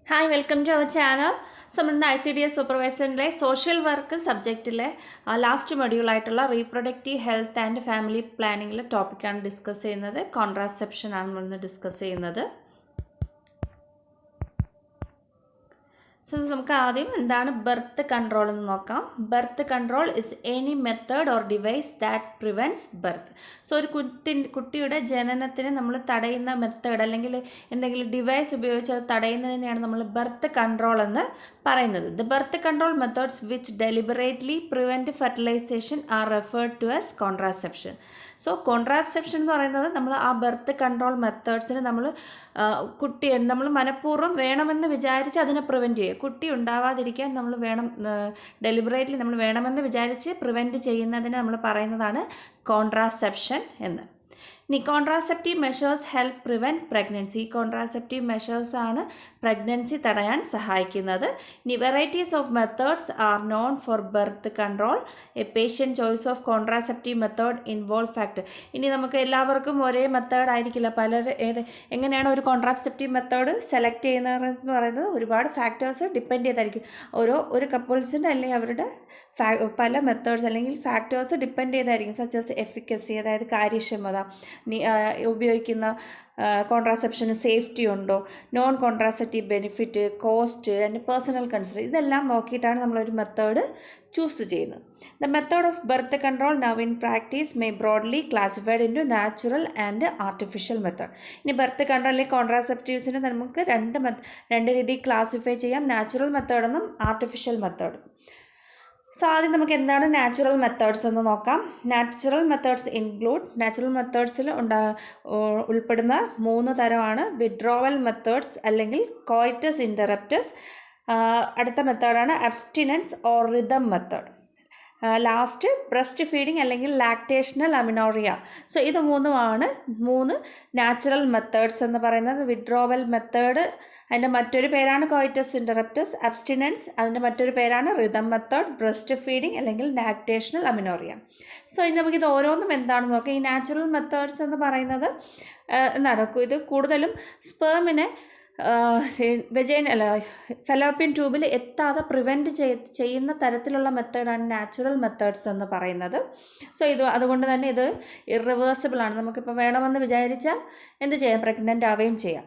Hi, welcome to our channel. So, നമ്മൾ ICDS സൂപ്പർവൈസറിലെ social work സബ്ജക്റ്റിലെ ലാസ്റ്റ് മൊഡ്യൂളായിട്ടുള്ള റീപ്രൊഡക്റ്റീവ് ഹെൽത്ത് ആൻഡ് ഫാമിലി പ്ലാനിങ്ങിലെ ടോപ്പിക്കാണ് ഡിസ്കസ് ചെയ്യുന്നത്. കോൺട്രാസെപ്ഷൻ ആണ് നമ്മളിന്ന് ഡിസ്കസ് ചെയ്യുന്നത്. സോ നമുക്ക് ആദ്യം എന്താണ് ബർത്ത് കൺട്രോൾ എന്ന് നോക്കാം. Birth control is any method or device that prevents birth. So ഒരു കുട്ടിയുടെ ജനനത്തിന് നമ്മൾ തടയുന്ന മെത്തേഡ് അല്ലെങ്കിൽ എന്തെങ്കിലും ഡിവൈസ് ഉപയോഗിച്ച് അത് തടയുന്നതിനെയാണ് നമ്മൾ ബർത്ത് കൺട്രോൾ എന്ന് പറയുന്നത്. The birth control methods which deliberately prevent fertilization are referred to as contraception. So contraception എന്ന് പറയുന്നത് നമ്മൾ ആ ബർത്ത് കൺട്രോൾ മെത്തേഡ്സിന് നമ്മൾ മനഃപൂർവ്വം വേണമെന്ന് വിചാരിച്ച് അതിനെ പ്രിവെൻറ്റ് ചെയ്യുക. കുട്ടി ഉണ്ടാവാതിരിക്കാൻ നമ്മൾ ഡെലിബറേറ്റ്ലി നമ്മൾ വേണമെന്ന് വിചാരിച്ച് പ്രിവെൻറ്റ് ചെയ്യുന്നതിന് നമ്മൾ പറയുന്നതാണ് കോൺട്രാസെപ്ഷൻ എന്ന്. ഇനി contraceptive measures help prevent pregnancy. Contraceptive മെഷേഴ്സാണ് പ്രഗ്നൻസി തടയാൻ സഹായിക്കുന്നത്. ഇനി varieties of methods are known for birth control. A patient choice of contraceptive method involve factor. ഇനി നമുക്ക് എല്ലാവർക്കും ഒരേ മെത്തേഡ് ആയിരിക്കില്ല. എങ്ങനെയാണ് ഒരു കോൺട്രാസെപ്റ്റീവ് മെത്തേഡ് സെലക്ട് ചെയ്യുന്നതെന്ന് പറയുന്നത് ഒരുപാട് ഫാക്ടേഴ്സ് ഡിപ്പെൻഡ് ചെയ്തായിരിക്കും. ഒരു കപ്പിൾസിൻ്റെ അല്ലെങ്കിൽ അവരുടെ പല മെത്തേഡ്സ് അല്ലെങ്കിൽ ഫാക്ടേഴ്സ് ഡിപ്പെൻഡ് ചെയ്തായിരിക്കും. സച്ചസ് എഫിക്കസി, അതായത് കാര്യക്ഷമത, ഉപയോഗിക്കുന്ന കോൺട്രാസെപ്ഷന് സേഫ്റ്റി ഉണ്ടോ, non contraceptive benefit, cost and personal concern, ഇതെല്ലാം നോക്കിയിട്ടാണ് നമ്മളൊരു മെത്തേഡ് ചൂസ് ചെയ്യുന്നത്. The method of birth control now in practice may broadly classified into natural and artificial method. ഇനി ബർത്ത് കൺട്രോളിലെ കോൺട്രാസെപ്റ്റീവ്സിനെ നമുക്ക് രണ്ട് രീതിയിൽ ക്ലാസിഫൈ ചെയ്യാം. നാച്ചുറൽ മെത്തേഡെന്നും ആർട്ടിഫിഷ്യൽ മെത്തേഡും. സോ ആദ്യം നമുക്ക് എന്താണ് നാച്ചുറൽ മെത്തേഡ്സ് എന്ന് നോക്കാം. നാച്ചുറൽ മെത്തേഡ്സിൽ ഉൾപ്പെടുന്ന 3 തരമാണ്. വിഡ്രോവൽ മെത്തേഡ്സ് അല്ലെങ്കിൽ കോയിറ്റസ് ഇൻ്ററപ്റ്റസ്. അടുത്ത മെത്തേഡാണ് abstinence or rhythm method. Last breast feeding അല്ലെങ്കിൽ ലാക്ടേഷണൽ അമിനോറിയ. സോ ഇത് 3 നാച്ചുറൽ മെത്തേഡ്സ് എന്ന് പറയുന്നത്. വിഡ്രോവൽ മെത്തേഡ് അതിൻ്റെ മറ്റൊരു പേരാണ് കോയിറ്റസ് ഇൻ്ററപ്റ്റസ്. അബ്സ്റ്റിനൻസ് അതിൻ്റെ മറ്റൊരു പേരാണ് റിതം മെത്തേഡ്. ബ്രസ്റ്റ് ഫീഡിങ് അല്ലെങ്കിൽ ലാക്ടേഷണൽ അമിനോറിയ. സോ ഇനി നമുക്കിത് ഓരോന്നും എന്താണെന്ന് നോക്കാം. ഈ നാച്ചുറൽ മെത്തേഡ്സ് എന്ന് പറയുന്നത് ഇത് കൂടുതലും സ്പേമിനെ ഫെലോപ്പിയൻ ട്യൂബിൽ എത്താതെ പ്രിവെൻറ്റ് ചെയ്യുന്ന തരത്തിലുള്ള മെത്തേഡാണ് നാച്ചുറൽ മെത്തേഡ്സ് എന്ന് പറയുന്നത്. സോ അതുകൊണ്ട് തന്നെ ഇത് ഇറിവേഴ്സിബിൾ ആണ്. നമുക്കിപ്പോൾ വേണമെന്ന് വിചാരിച്ചാൽ എന്ത് ചെയ്യാം, പ്രഗ്നൻ്റ് ആവുകയും ചെയ്യാം.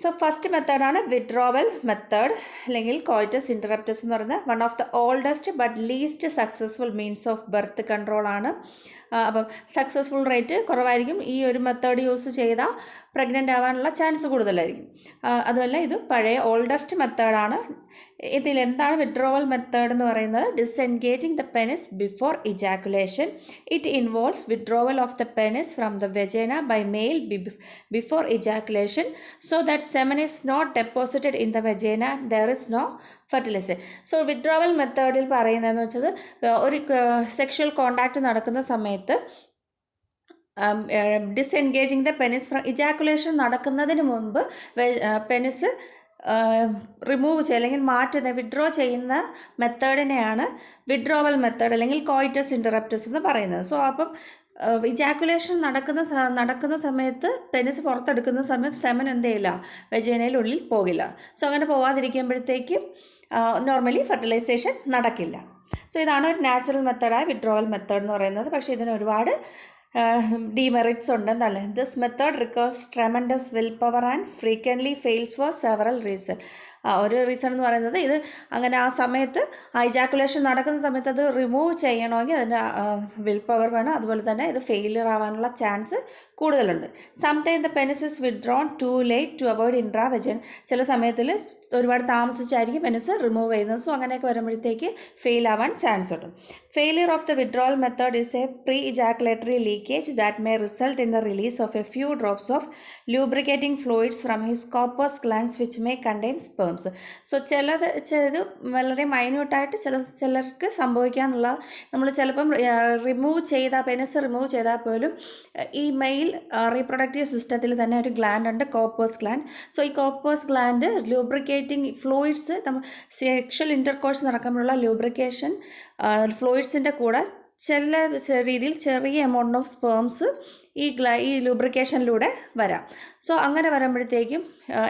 സോ ഫസ്റ്റ് മെത്തേഡാണ് വിഡ്രോവൽ മെത്തേഡ് അല്ലെങ്കിൽ കോയിറ്റസ് ഇൻ്ററപ്റ്റസ് എന്ന് പറയുന്നത്. One of the oldest but least successful means of birth control ആണ്. അപ്പം സക്സസ്ഫുൾ റേറ്റ് കുറവായിരിക്കും. ഈ ഒരു മെത്തേഡ് യൂസ് ചെയ്താൽ പ്രഗ്നൻ്റ് ആവാനുള്ള ചാൻസ് കൂടുതലായിരിക്കും. അതുമല്ല ഇത് പഴയ ഓൾഡസ്റ്റ് മെത്തേഡാണ്. ഇതിൽ എന്താണ് വിഡ്രോവൽ മെത്തേഡ് എന്ന് പറയുന്നത്? Disengaging the penis before ejaculation. It involves withdrawal of the penis from the vagina by male before ejaculation so that semen is not deposited in the vagina. There is no fertilization. So withdrawal മെത്തേഡിൽ പറയുന്നതെന്ന് വെച്ചത് ഒരു sexual contact നടക്കുന്ന സമയത്ത് disengaging the penis from ejaculation നടക്കുന്നതിന് മുമ്പ് penis remove അല്ലെങ്കിൽ withdraw ചെയ്യുന്ന മെത്തേഡിനെയാണ് വിഡ്രോവൽ മെത്തേഡ് അല്ലെങ്കിൽ കോയിറ്റസ് ഇൻ്ററപ്റ്റസ് എന്ന് പറയുന്നത്. സോ അപ്പം ഇജാക്കുലേഷൻ നടക്കുന്ന സമയത്ത് പെനിസ് പുറത്തെടുക്കുന്ന സമയത്ത് സെമൻ എന്ത് ചെയ്യില്ല, വെജൈനയിലുള്ളിൽ പോകില്ല. സോ അങ്ങനെ പോവാതിരിക്കുമ്പോഴത്തേക്കും നോർമലി ഫെർട്ടിലൈസേഷൻ നടക്കില്ല. സോ ഇതാണ് ഒരു നാച്ചുറൽ മെത്തേഡായ വിഡ്രോവൽ മെത്തേഡ് എന്ന് പറയുന്നത്. പക്ഷേ ഇതിന് ഒരുപാട് ഡീമെറിറ്റ്സ് ഉണ്ടെന്നല്ലേ. This method requires tremendous will power and frequently fails for several reason. ഒരു റീസൺ എന്ന് പറയുന്നത് ഇത് അങ്ങനെ ആ സമയത്ത് ഇജാക്കുലേഷൻ നടക്കുന്ന സമയത്ത് അത് റിമൂവ് ചെയ്യണമെങ്കിൽ അതിൻ്റെ വിൽ പവർ വേണം. അതുപോലെ തന്നെ ഇത് ഫെയിലിയർ ആവാനുള്ള ചാൻസ് കൂടുതലുണ്ട്. Sometime the penis is withdrawn too late to avoid intravaginal. ചില സമയത്തിൽ ഒരുപാട് താമസിച്ചായിരിക്കും പെനിസ് റിമൂവ് ചെയ്യുന്നത്. സോ അങ്ങനെയൊക്കെ വരുമ്പോഴത്തേക്ക് ഫെയിൽ ആവാൻ ചാൻസ് ഉണ്ട്. Failure of the withdrawal method is a pre ejaculatory leakage that may result in the release of a few drops of lubricating fluids from his corpus glands which may contain sperms. So ഇത് വളരെ മൈന്യൂട്ടായിട്ട് ചിലർക്ക് സംഭവിക്കാന്നുള്ള, നമ്മൾ ചിലപ്പം penis remove ചെയ്താൽ പോലും ഈ mail reproductive സിസ്റ്റത്തിൽ തന്നെ ഒരു ഗ്ലാൻഡ് ഉണ്ട്, കോർപ്പസ് ഗ്ലാൻഡ്. സോ ഈ corpus gland lubricating fluids, sexual intercourse നടക്കുമ്പോഴുള്ള ലൂബ്രിക്കേഷൻ ഫ്ലൂയിഡ്സിൻ്റെ കൂടെ ചില രീതിയിൽ ചെറിയ എമൗണ്ട് ഓഫ് സ്പേംസ് ഈ ലൂബ്രിക്കേഷനിലൂടെ വരാം. സോ അങ്ങനെ വരുമ്പോഴത്തേക്കും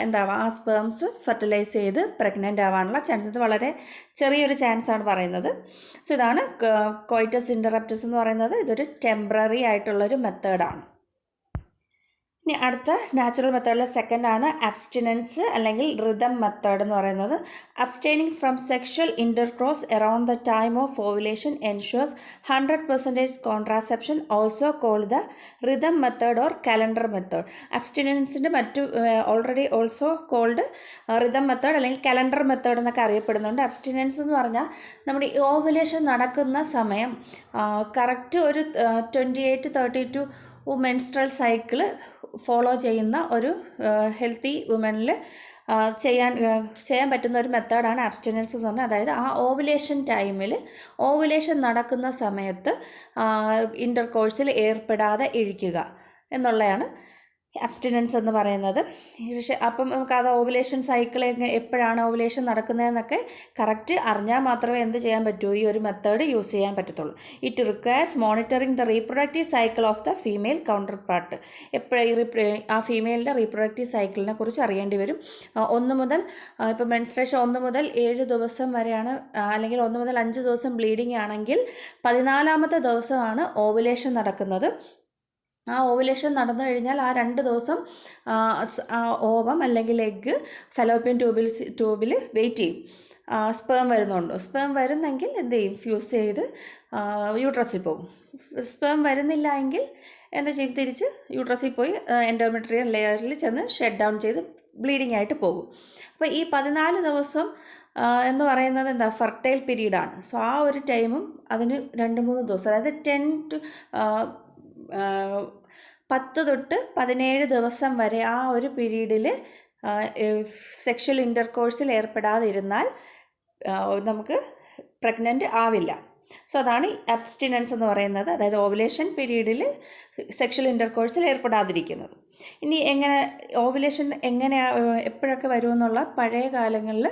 എന്താവാം, ആ സ്പേംസ് ഫെർട്ടിലൈസ് ചെയ്ത് പ്രഗ്നൻ്റ് ആവാനുള്ള ചാൻസ്, ഇത് വളരെ ചെറിയൊരു ചാൻസാണ് പറയുന്നത്. സോ ഇതാണ് കോയിറ്റസ് ഇൻ്ററപ്റ്റസ് എന്ന് പറയുന്നത്. ഇതൊരു ടെമ്പററി ആയിട്ടുള്ളൊരു മെത്തേഡാണ്. ഇനി അടുത്ത നാച്ചുറൽ മെത്തേഡിലെ സെക്കൻഡാണ് അബ്സ്റ്റിനൻസ് അല്ലെങ്കിൽ റിതം മെത്തേഡ് എന്ന് പറയുന്നത്. അബ്സ്റ്റൈനിങ് from sexual ഇൻ്റർക്രോസ് around the time of ovulation ensures 100% contraception, also called the rhythm method or calendar method. അബ്സ്റ്റിനൻസിൻ്റെ already also called rhythm method അല്ലെങ്കിൽ കലണ്ടർ മെത്തേഡ് എന്നൊക്കെ അറിയപ്പെടുന്നുണ്ട്. അബ്സ്റ്റിനൻസ് എന്ന് പറഞ്ഞാൽ നമ്മുടെ ഈ ഓവുലേഷൻ നടക്കുന്ന സമയം കറക്റ്റ് ഒരു 28-32 മെൻസ്ട്രൽ സൈക്കിള് ഫോളോ ചെയ്യുന്ന ഒരു ഹെൽത്തി വുമനിൽ ചെയ്യാൻ പറ്റുന്ന ഒരു മെത്തേഡാണ് അബ്സ്റ്റിനൻസ് എന്ന് പറഞ്ഞാൽ. അതായത് ആ ഓവുലേഷൻ ടൈമിൽ, ഓവുലേഷൻ നടക്കുന്ന സമയത്ത് ഇൻ്റർകോഴ്സിൽ ഏർപ്പെടാതെ ഇരിക്കുക എന്നുള്ളതാണ് അബ്സ്റ്റിനൻസ് എന്ന് പറയുന്നത്. പക്ഷേ അപ്പം നമുക്ക് അത് ഓവുലേഷൻ സൈക്കിൾ എപ്പോഴാണ് ഓവുലേഷൻ നടക്കുന്നതെന്നൊക്കെ കറക്റ്റ് അറിഞ്ഞാൽ മാത്രമേ എന്ത് ചെയ്യാൻ പറ്റൂ, ഈ ഒരു മെത്തേഡ് യൂസ് ചെയ്യാൻ പറ്റത്തുള്ളൂ. It requires monitoring the reproductive cycle of the female counter part. ആ ഫീമെയിലിൻ്റെ റീപ്രൊഡക്റ്റീവ് സൈക്കിളിനെ കുറിച്ച് അറിയേണ്ടി വരും. 1 മുതൽ ഇപ്പോൾ മെൻസ്ട്രേഷൻ 1 മുതൽ 7 ദിവസം വരെയാണ്, അല്ലെങ്കിൽ 1 മുതൽ 5 ദിവസം ബ്ലീഡിങ് ആണെങ്കിൽ 14ാമത്തെ ദിവസമാണ് ഓവുലേഷൻ നടക്കുന്നത്. ആ ഓവുലേഷൻ നടന്നു കഴിഞ്ഞാൽ ആ 2 ദിവസം ഓവം അല്ലെങ്കിൽ എഗ്ഗ് ഫലോപ്പിയൻ ട്യൂബിൽ വെയിറ്റ് ചെയ്യും. സ്പേം വരുന്നുണ്ടോ, സ്പേം വരുന്നെങ്കിൽ എന്ത് ചെയ്യും, ഫ്യൂസ് ചെയ്ത് യൂട്രസിൽ പോകും. സ്പേം വരുന്നില്ല എങ്കിൽ എന്താ ചെയ്യും, തിരിച്ച് യൂട്രസിൽ പോയി എൻഡോമെട്രിയൽ ലെയറിൽ ചെന്ന് ഷട്ട് ഡൗൺ ചെയ്ത് ബ്ലീഡിംഗ് ആയിട്ട് പോകും. അപ്പോൾ ഈ 14 ദിവസം എന്ന് പറയുന്നത് എന്താ, ഫെർട്ടൈൽ പീരീഡാണ്. സോ ആ ഒരു ടൈമും അതിന് 2-3 ദിവസം, അതായത് 10 തൊട്ട് 17 ദിവസം വരെ ആ ഒരു പീരീഡിൽ സെക്ഷൽ ഇൻ്റർകോഴ്സിൽ ഏർപ്പെടാതിരുന്നാൽ നമുക്ക് പ്രഗ്നൻ്റ് ആവില്ല. സോ അതാണ് അബ്സ്റ്റിനൻസ് എന്ന് പറയുന്നത്. അതായത് ഓവുലേഷൻ പീരീഡിൽ സെക്ഷൽ ഇൻ്റർകോഴ്സിൽ ഏർപ്പെടാതിരിക്കുന്നത്. ഇനി ഓവുലേഷൻ എപ്പോഴൊക്കെ വരുമെന്നുള്ള പഴയ കാലങ്ങളിൽ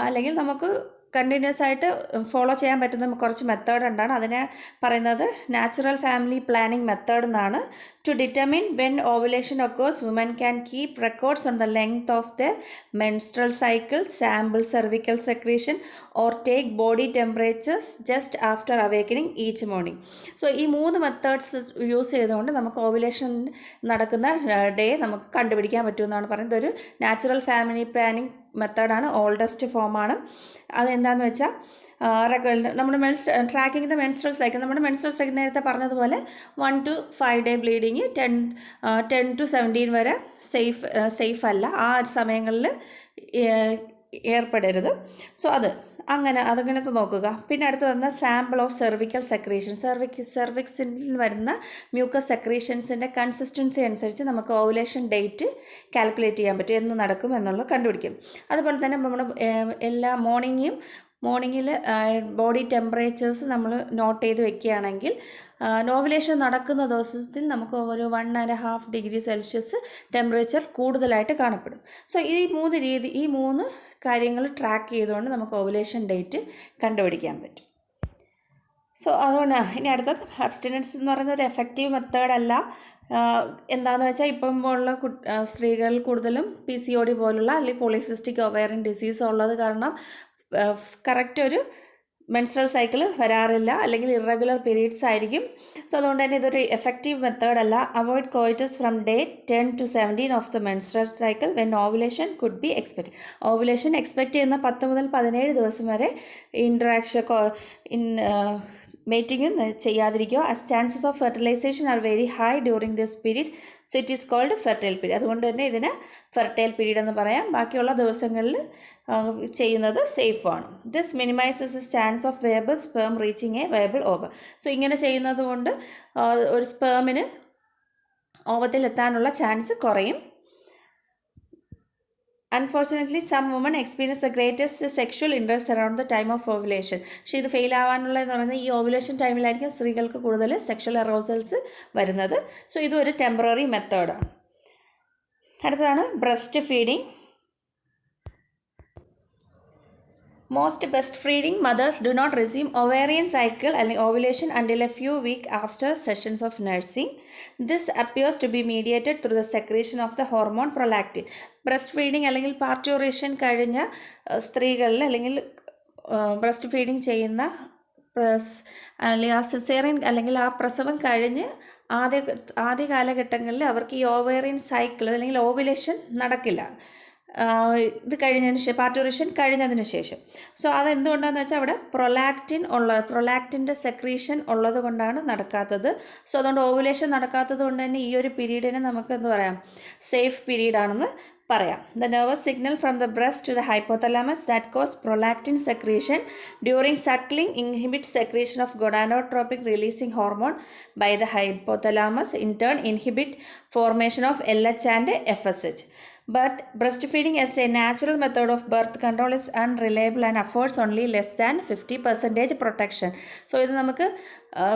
അല്ലെങ്കിൽ നമുക്ക് കണ്ടിന്യൂസ് ആയിട്ട് ഫോളോ ചെയ്യാൻ പറ്റുന്ന കുറച്ച് മെത്തേഡ് ഉണ്ടാണ്. അതിനെ പറയുന്നത് നാച്ചുറൽ ഫാമിലി പ്ലാനിങ് മെത്തേഡ് എന്നാണ്. To determine when ovulation occurs, woman can keep records on the length of the menstrual cycle, sample cervical secretion or take body temperatures just after awakening each morning. So ഈ 3 methods use ചെയ്തുകൊണ്ട് നമുക്ക് ovulation നടക്കുന്ന day നമുക്ക് കണ്ടുപിടിക്കാൻ പറ്റുമെന്നാണ് പറയുന്നത്. ഒരു natural family planning മെത്തേഡാണ്, ഓൾഡസ്റ്റ് ഫോമാണ്. അതെന്താണെന്ന് വെച്ചാൽ നമ്മുടെ ട്രാക്കിംഗ് ദ മെൻസ്ട്രൽ സൈക്കിൾ. നമ്മുടെ മെൻസ്ട്രൽ സൈക്കിൾ നേരത്തെ പറഞ്ഞതുപോലെ 1 to 5 day ബ്ലീഡിങ്, 10 to 17 വരെ സേഫ് അല്ല, ആ സമയങ്ങളിൽ ഏർപ്പെടരുത്. സോ അതങ്ങനത്തെ നോക്കുക. പിന്നെ അടുത്ത് വന്ന സാമ്പിൾ ഓഫ് സെർവിക്കൽ സെക്രീഷൻ. സെർവിക്സിൽ വരുന്ന മ്യൂക്കസ് സെക്രീഷൻസിൻ്റെ കൺസിസ്റ്റൻസി അനുസരിച്ച് നമുക്ക് ഓവുലേഷൻ ഡേറ്റ് കാൽക്കുലേറ്റ് ചെയ്യാൻ പറ്റും, എന്ന് നടക്കും എന്നുള്ളത് കണ്ടുപിടിക്കും. അതുപോലെ തന്നെ നമ്മൾ എല്ലാ മോർണിംഗിൽ ബോഡി ടെമ്പറേച്ചേഴ്സ് നമ്മൾ നോട്ട് ചെയ്ത് വെക്കുകയാണെങ്കിൽ ഓവുലേഷൻ നടക്കുന്ന ദിവസത്തിൽ നമുക്ക് ഒരു 1.5 ഡിഗ്രി സെൽഷ്യസ് ടെമ്പറേച്ചർ കൂടുതലായിട്ട് കാണപ്പെടും. സോ ഈ 3 കാര്യങ്ങൾ ട്രാക്ക് ചെയ്തുകൊണ്ട് നമുക്ക് ഓവുലേഷൻ ഡേറ്റ് കണ്ടുപിടിക്കാൻ പറ്റും. സോ അതുകൊണ്ട് ഇനി അടുത്തത് അബ്സ്റ്റിനൻസ് എന്ന് പറയുന്ന ഒരു എഫക്റ്റീവ് മെത്തേഡല്ല. എന്താണെന്ന് വെച്ചാൽ ഇപ്പം ഉള്ള സ്ത്രീകൾ കൂടുതലും PCOD പോലുള്ള അല്ലെങ്കിൽ പോളിസിസ്റ്റിക് ഒവേറിയൻ ഡിസീസ് ഉള്ളത് കാരണം കറക്റ്റ് ഒരു മെൻസ്ട്രൽ സൈക്കിൾ വരാറില്ല, അല്ലെങ്കിൽ ഇറഗുലർ പീരീഡ്സ് ആയിരിക്കും. സോ അതുകൊണ്ട് തന്നെ ഇതൊരു എഫക്റ്റീവ് മെത്തേഡ് അല്ല. Avoid coitus from day 10 to 17 of the menstrual cycle when ovulation could be expect. Ovulation expect ചെയ്യുന്ന 10 മുതൽ 17 ദിവസം വരെ മേറ്റിംഗ് ചെയ്യാതിരിക്കുക. As chances of fertilization are very high during this period, so it is called fertile period. അതുകൊണ്ട് തന്നെ ഇതിന് fertile period എന്ന് പറയാം. ബാക്കിയുള്ള ദിവസങ്ങളിൽ ചെയ്യുന്നത് സേഫാണ്. This minimises chance of viable sperm reaching a viable ovum. So ഇങ്ങനെ ചെയ്യുന്നത് കൊണ്ട് ഒരു സ്പേമിന് ഓവത്തിലെത്താനുള്ള ചാൻസ് കുറയും. Unfortunately, some women experience the greatest sexual interest around the time of ovulation. പക്ഷേ ഇത് ഫെയിൽ ആവാനുള്ളതെന്ന് പറയുന്നത് ഈ ഓവുലേഷൻ ടൈമിലായിരിക്കും സ്ത്രീകൾക്ക് കൂടുതൽ സെക്ഷൽ അറോസൽസ് വരുന്നത്. സോ ഇതൊരു ടെമ്പററി മെത്തേഡാണ്. അടുത്തതാണ് breast feeding. Most breastfeeding mothers do not receive ovarian cycle and ovulation until a few weeks after sessions of nursing. This appears to be mediated through the secretion of the hormone prolactin. Breastfeeding അല്ലെങ്കിൽ പാർട്യൂറേഷൻ കഴിഞ്ഞ സ്ത്രീകളിൽ അല്ലെങ്കിൽ breast feeding ചെയ്യുന്ന അല്ലെങ്കിൽ ആ caesarean അല്ലെങ്കിൽ ആ പ്രസവം കഴിഞ്ഞ് ആദ്യ കാലഘട്ടങ്ങളിൽ അവർക്ക് ഈ ഓവേറിയൻ സൈക്കിൾ അല്ലെങ്കിൽ ഓവുലേഷൻ നടക്കില്ല. ഇത് കഴിഞ്ഞതിന് ശേഷം പാർട്യൂറേഷൻ കഴിഞ്ഞതിന് ശേഷം. സോ അതെന്തുകൊണ്ടാണെന്ന് വെച്ചാൽ അവിടെ പ്രൊലാക്റ്റിൻ്റെ സെക്രീഷൻ ഉള്ളത് കൊണ്ടാണ് നടക്കാത്തത്. സോ അതുകൊണ്ട് ഓവുലേഷൻ നടക്കാത്തത് കൊണ്ട് തന്നെ ഈ ഒരു പീരീഡിനെ നമുക്ക് എന്ത് പറയാം, സേഫ് പീരീഡാണെന്ന് പറയാം. The nervous signal from the breast to the hypothalamus that cause prolactin secretion during suckling inhibits secretion of gonadotropic releasing hormone by the hypothalamus, in turn inhibit formation of LH and FSH. But breastfeeding as a natural method of birth control is unreliable and affords only less than 50% protection. So ഇത് നമുക്ക്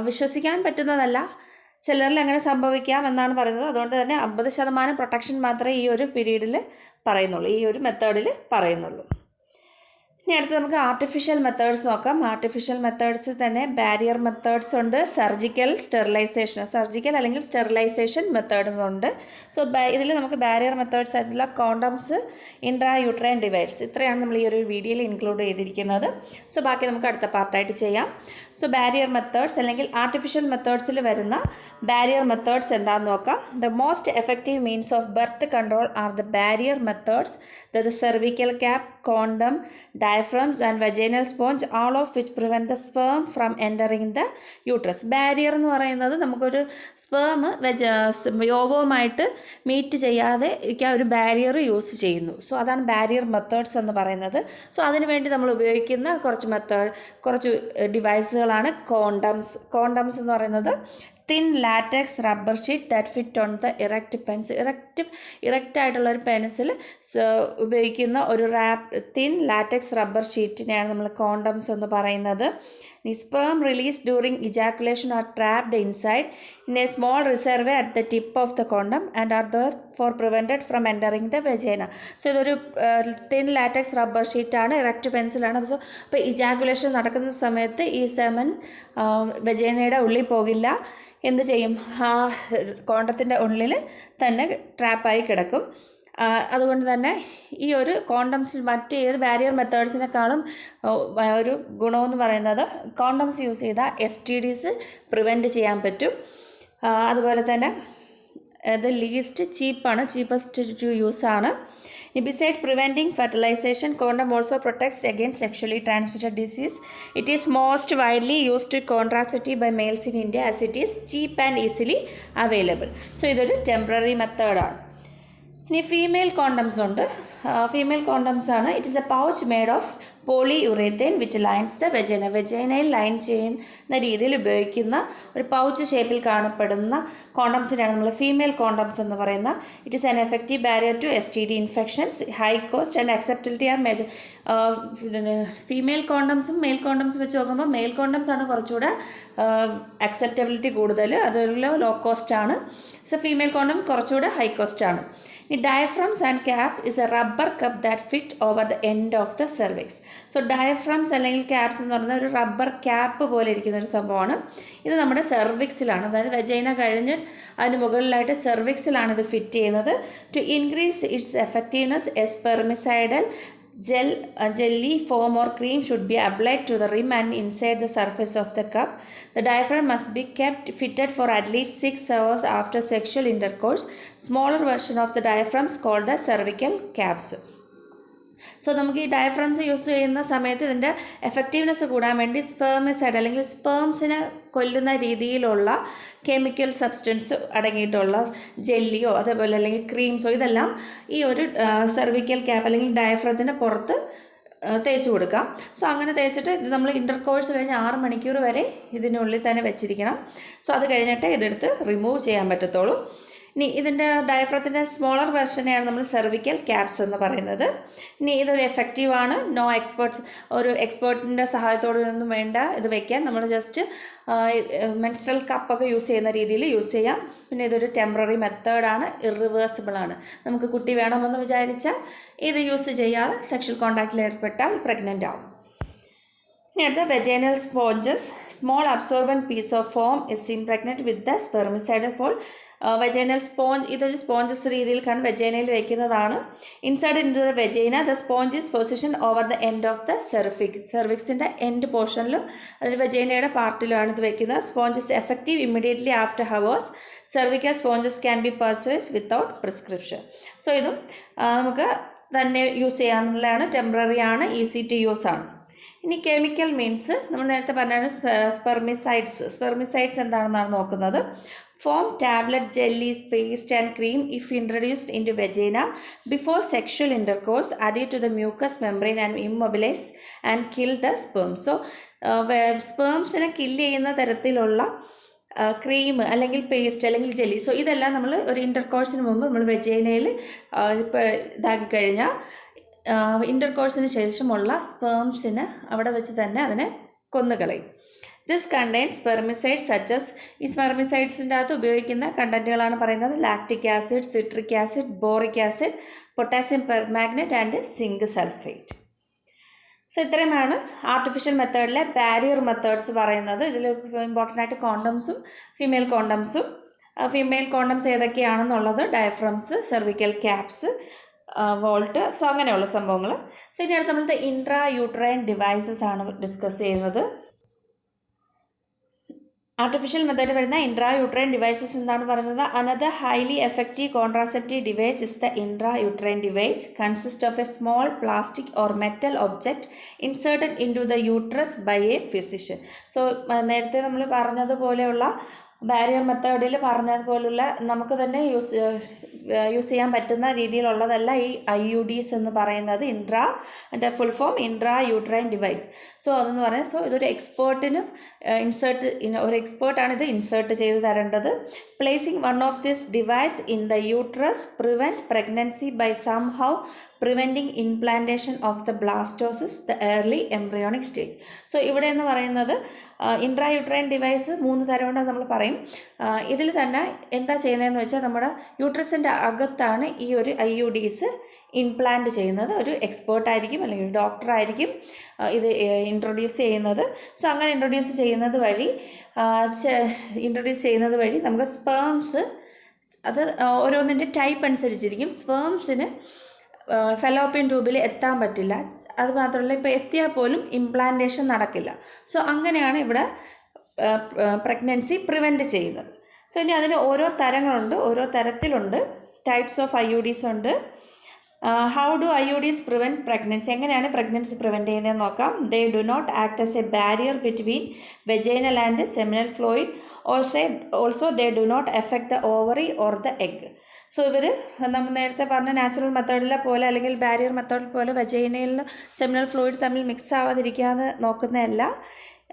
വിശ്വസിക്കാൻ പറ്റുന്നതല്ല. ചിലരിൽ അങ്ങനെ സംഭവിക്കാം എന്നാണ് പറയുന്നത്. അതുകൊണ്ട് തന്നെ 50% പ്രൊട്ടക്ഷൻ മാത്രമേ ഈ ഒരു പീരീഡിൽ പറയുന്നുള്ളൂ, ഈ ഒരു മെത്തേഡിൽ പറയുന്നുള്ളൂ. ഇനി അടുത്ത് നമുക്ക് ആർട്ടിഫിഷ്യൽ മെത്തേഡ്സ് നോക്കാം. ആർട്ടിഫിഷ്യൽ മെത്തേഡ്സ് തന്നെ ബാരിയർ മെത്തേഡ്സ് ഉണ്ട്, സർജിക്കൽ അല്ലെങ്കിൽ സ്റ്റെറിലൈസേഷൻ മെത്തേഡുകളുണ്ട്. സോ ഇതിൽ നമുക്ക് ബാരിയർ മെത്തേഡ്സ് ആയിട്ടുള്ള കോണ്ടംസ്, ഇൻട്രാ യൂട്രൈൻ ഡിവൈഡ്സ്, ഇത്രയാണ് നമ്മൾ ഈ ഒരു വീഡിയോയിൽ ഇൻക്ലൂഡ് ചെയ്തിരിക്കുന്നത്. സോ ബാക്കി നമുക്ക് അടുത്ത പാർട്ടായിട്ട് ചെയ്യാം. സോ ബാരിയർ മെത്തേഡ്സ് അല്ലെങ്കിൽ ആർട്ടിഫിഷ്യൽ മെത്തേഡ്സിൽ വരുന്ന ബാരിയർ മെത്തേഡ്സ് എന്താണെന്ന് നോക്കാം. The most effective means of birth control are the barrier methods, the cervical cap, condom, diaphragms and vaginal sponge, all of which prevent the sperm from entering the uterus. Barrier എന്ന് പറയുന്നത് നമുക്കൊരു sperm യോവവുമായിട്ട് meet ചെയ്യാതെ ഇരിക്കാൻ ഒരു barrier use ചെയ്യുന്നു. So അതാണ് barrier methods എന്ന് പറയുന്നത്. സോ അതിനുവേണ്ടി നമ്മൾ ഉപയോഗിക്കുന്ന കുറച്ച് ഡിവൈസുകളാണ് കോണ്ടംസ് എന്ന് പറയുന്നത്. Thin latex rubber sheet that fit on the erect pencil. Erect ആയിട്ടുള്ള ഒരു പെൻസിൽ ഉപയോഗിക്കുന്ന ഒരു തിൻ ലാറ്റക്സ് റബ്ബർ ഷീറ്റിനെയാണ് നമ്മൾ കോണ്ടംസ് എന്ന് പറയുന്നത്. Sperm released during ejaculation are trapped inside in a small reservoir at the tip of the condom and are therefore prevented from entering the vagina. So ഇതൊരു thin latex rubber ഷീറ്റാണ്, erect പെൻസിലാണ്. So അപ്പോൾ ejaculation നടക്കുന്ന സമയത്ത് ഈ semen വെജൈനയുടെ ഉള്ളിൽ പോകില്ല. എന്ത് ചെയ്യും, ആ കോണ്ടത്തിൻ്റെ ഉള്ളിൽ തന്നെ ട്രാപ്പായി കിടക്കും. അതുകൊണ്ട് തന്നെ ഈ ഒരു കോണ്ടംസ് മറ്റേത് ബാരിയർ മെത്തേഡ്സിനേക്കാളും ഒരു ഗുണമെന്ന് പറയുന്നത് കോണ്ടംസ് യൂസ് ചെയ്താൽ STDs പ്രിവെൻറ്റ് ചെയ്യാൻ പറ്റും. അതുപോലെ തന്നെ ഇത് ചീപ്പസ്റ്റ് ടു യൂസ് ആണ്. Besides preventing fertilization, condom also protects against sexually transmitted disease. It is most widely used contraceptive by males in India as it is cheap and easily available. So ഇതൊരു temporary മെത്തേഡാണ്. ഇനി female condoms ഉണ്ട്. Female condoms ആണ്. It is a pouch made of polyurethane which lines the വെജൈനയിൽ line ചെയ്യുന്ന രീതിയിൽ ഉപയോഗിക്കുന്ന ഒരു പൗച്ച് ഷേപ്പിൽ കാണപ്പെടുന്ന കോണ്ടംസിനാണ് നമ്മൾ ഫീമെയിൽ കോണ്ടംസ് എന്ന് പറയുന്നത്. It is an effective barrier to STD infections, high cost and acceptability are major. Female കോണ്ടംസും മെയിൽ കോണ്ടംസും വെച്ച് നോക്കുമ്പോൾ മെയിൽ കോണ്ടംസ് ആണ് കുറച്ചുകൂടെ അക്സെപ്റ്റബിലിറ്റി കൂടുതൽ, അതുപോലെ ലോ കോസ്റ്റ് ആണ്. സോ ഫീമെയിൽ കോണ്ടം കുറച്ചുകൂടെ ഹൈ കോസ്റ്റ് ആണ്. ഈ diaphragms and cap is a rubber cup that fit over the end of the cervix. So diaphragms അല്ലെങ്കിൽ ക്യാപ്സ് എന്ന് പറയുന്നത് ഒരു റബ്ബർ ക്യാപ്പ് പോലെ ഇരിക്കുന്ന ഒരു സംഭവമാണ്. ഇത് നമ്മുടെ സെർവിക്സിലാണ്, അതായത് വെജൈന കഴിഞ്ഞ് അതിന് മുകളിലായിട്ട് സെർവിക്സിലാണ് ഇത് ഫിറ്റ് ചെയ്യുന്നത്. To increase its effectiveness, a spermicidal jelly foam or cream should be applied to the rim and inside the surface of the cup. The diaphragm must be kept fitted for at least 6 hours after sexual intercourse. Smaller version of the diaphragms called as cervical caps. So നമുക്ക് ഈ diaphragms use ചെയ്യുന്ന സമയത്ത് ഇതിൻ്റെ effectiveness കൂടാൻ വേണ്ടി സ്പെർമിസൈഡ് അല്ലെങ്കിൽ സ്പേംസിനെ കൊല്ലുന്ന രീതിയിലുള്ള കെമിക്കൽ സബ്സ്റ്റൻസ് അടങ്ങിയിട്ടുള്ള ജെല്ലിയോ അതേപോലെ അല്ലെങ്കിൽ ക്രീംസോ ഇതെല്ലാം ഈ ഒരു സെർവിക്കൽ ക്യാപ്പ് അല്ലെങ്കിൽ ഡയഫ്രത്തിന് പുറത്ത് തേച്ച് കൊടുക്കാം. സോ അങ്ങനെ തേച്ചിട്ട് ഇത് നമ്മൾ ഇൻ്റർകോഴ്സ് കഴിഞ്ഞ് 6 മണിക്കൂർ വരെ ഇതിനുള്ളിൽ തന്നെ വെച്ചിരിക്കണം. സോ അത് കഴിഞ്ഞിട്ട് ഇതെടുത്ത് റിമൂവ് ചെയ്യാൻ പറ്റത്തുള്ളൂ. ഇനി ഇതിൻ്റെ ഡയഫ്രത്തിൻ്റെ സ്മോളർ വെർഷനെയാണ് നമ്മൾ സെർവിക്കൽ ക്യാപ്സ് എന്ന് പറയുന്നത്. ഇനി ഇതൊരു എഫക്റ്റീവാണ്. ഒരു എക്സ്പേർട്ടിൻ്റെ സഹായത്തോടൊന്നും വേണ്ട ഇത് വയ്ക്കാൻ. നമ്മൾ ജസ്റ്റ് മെൻസ്ട്രൽ കപ്പൊക്കെ യൂസ് ചെയ്യുന്ന രീതിയിൽ യൂസ് ചെയ്യാം. പിന്നെ ഇതൊരു ടെമ്പററി മെത്തേഡാണ്, ഇറിവേഴ്സിബിളാണ്. നമുക്ക് കുട്ടി വേണമെന്ന് വിചാരിച്ചാൽ ഇത് യൂസ് ചെയ്യാതെ സെക്ഷൽ കോൺടാക്റ്റിൽ ഏർപ്പെട്ടാൽ പ്രഗ്നൻ്റ് ആവും. Near the vaginal sponges, small absorbent piece of foam is impregnated with the spermicide for vaginal sponge. ഇതൊരു സ്പോഞ്ചസ് രീതിയിൽ കാണും വെജൈനയിൽ വയ്ക്കുന്നതാണ്. Inside in to the vagina the sponge is position over the end of the cervix. സെർവിക്സിൻ്റെ end പോർഷനിലും അതിൽ വെജൈനയുടെ പാർട്ടിലുമാണ് ഇത് വയ്ക്കുന്നത്. Sponge is effective immediately after hours. Cervical sponges can be purchase without prescription. So ഇതും നമുക്ക് തന്നെ യൂസ് ചെയ്യാനുള്ളതാണ്. ടെമ്പററി ആണ്, ഈസി ടു യൂസ് ആണ്. ഇനി കെമിക്കൽ മീൻസ് നമ്മൾ നേരത്തെ പറഞ്ഞാണ് സ്പെർമിസൈഡ്സ് എന്താണെന്നാണ് നോക്കുന്നത്. Foam, tablet, jellies, paste and cream if introduced in to vagina before sexual intercourse അഡീഡ് to the mucus membrane and immobilise and kill the sperm. So സ്പേംസിനെ kill ചെയ്യുന്ന തരത്തിലുള്ള ക്രീം അല്ലെങ്കിൽ പേസ്റ്റ് അല്ലെങ്കിൽ ജെല്ലി, സോ ഇതെല്ലാം നമ്മൾ ഒരു ഇൻ്റർകോഴ്സിന് മുമ്പ് നമ്മൾ വെജൈനയിൽ ഇപ്പോൾ ഇതാക്കി കഴിഞ്ഞാൽ ഇൻ്റർകോഴ്സിന് ശേഷമുള്ള സ്പേംസിന് അവിടെ വെച്ച് തന്നെ അതിനെ കൊന്നുകളയും. This contains spermicides such as. ഈ സ്പെർമിസൈഡ്സിൻ്റെ അകത്ത് ഉപയോഗിക്കുന്ന കണ്ടൻറ്റുകളാണ് പറയുന്നത്. Lactic acid, citric acid, boric acid, potassium permanganate and zinc sulphate. So ഇത്രയുമാണ് ആർട്ടിഫിഷ്യൽ മെത്തേഡിലെ ബാരിയർ മെത്തേഡ്സ് പറയുന്നത്. ഇതിൽ ഇമ്പോർട്ടൻ്റ് ആയിട്ട് കോണ്ടംസും ഫീമെയിൽ കോണ്ടംസും. ഫീമെയിൽ കോണ്ടംസ് ഏതൊക്കെയാണെന്നുള്ളത് diaphragms, cervical caps, vault, so അങ്ങനെയുള്ള സംഭവങ്ങൾ. സോ ഇനി അടുത്ത് നമ്മളത്തെ ഇൻട്രാ യൂട്രൈൻ ഡിവൈസസ് ആണ് ഡിസ്കസ് ചെയ്യുന്നത്. ആർട്ടിഫിഷ്യൽ മെത്തേഡ് വരുന്ന ഇൻട്രാ യൂട്രൈൻ ഡിവൈസസ് എന്താണ് പറയുന്നത്? Another highly effective contraceptive device is the intra uterine device. Consist of a small plastic or metal object inserted in to the uterus by a physician. So നേരത്തെ നമ്മൾ പറഞ്ഞതുപോലെയുള്ള barrier മെത്തേഡിൽ പറഞ്ഞതുപോലുള്ള നമുക്ക് തന്നെ use ചെയ്യാൻ പറ്റുന്ന രീതിയിലുള്ളതല്ല ഈ IUDs എന്ന് പറയുന്നത്. അതിൻ്റെ full form intra uterine device. So അതെന്ന് പറയുന്നത്, സോ ഇതൊരു എക്സ്പേർട്ടിനും ഒരു എക്സ്പേർട്ടാണ് ഇത് ഇൻസേർട്ട് ചെയ്ത് തരേണ്ടത്. Placing one of this device in the uterus prevent pregnancy by somehow preventing implantation of the blastocyst the early embryonic stage. So ഇവിടെ എന്ന് പറയുന്നത് ഇൻട്രാ യൂട്രൈൻ ഡിവൈസ് 3 തരമുണ്ടെന്ന് നമ്മൾ പറയും. ഇതിൽ തന്നെ എന്താ ചെയ്യുന്നതെന്ന് വെച്ചാൽ നമ്മുടെ യൂട്രസിൻ്റെ അകത്താണ് ഈ ഒരു IUDs ഇംപ്ലാന്റ് ചെയ്യുന്നത്. ഒരു എക്സ്പേർട്ടായിരിക്കും അല്ലെങ്കിൽ ഒരു ഡോക്ടറായിരിക്കും ഇത് ഇൻട്രൊഡ്യൂസ് ചെയ്യുന്നത്. സോ അങ്ങനെ ഇൻട്രൊഡ്യൂസ് ചെയ്യുന്നത് വഴി നമുക്ക് സ്പേംസ്, അത് ഓരോന്നിൻ്റെ ടൈപ്പ് അനുസരിച്ചിരിക്കും. സ്പേംസിന് ഫെലോപ്പിയൻ ട്യൂബിൽ എത്താൻ പറ്റില്ല. അതുമാത്രമല്ല ഇപ്പോൾ എത്തിയാൽ പോലും ഇംപ്ലാന്റേഷൻ നടക്കില്ല. സോ അങ്ങനെയാണ് ഇവിടെ പ്രഗ്നൻസി പ്രിവെൻറ്റ് ചെയ്യുന്നത്. സോ ഇനി അതിന് ഓരോ തരങ്ങളുണ്ട്, ഓരോ തരത്തിലുണ്ട്. ടൈപ്സ് ഓഫ് IUDs ഉണ്ട്. How do IUDs prevent pregnancy? എങ്ങനെയാണ് പ്രഗ്നൻസി പ്രിവെൻറ്റ് ചെയ്യുന്നതെന്ന് നോക്കാം. They do not act as a barrier between vaginal and seminal fluid. Also they do not affect the ovary or the egg. So ഇവർ നമ്മൾ നേരത്തെ പറഞ്ഞ natural മെത്തേഡിലെ പോലെ അല്ലെങ്കിൽ barrier മെത്തേഡിൽ പോലെ വെജൈനയിൽ സെമിനൽ ഫ്ലൂയിഡ് തമ്മിൽ മിക്സ് ആവാതിരിക്കാതെ നോക്കുന്നതല്ല.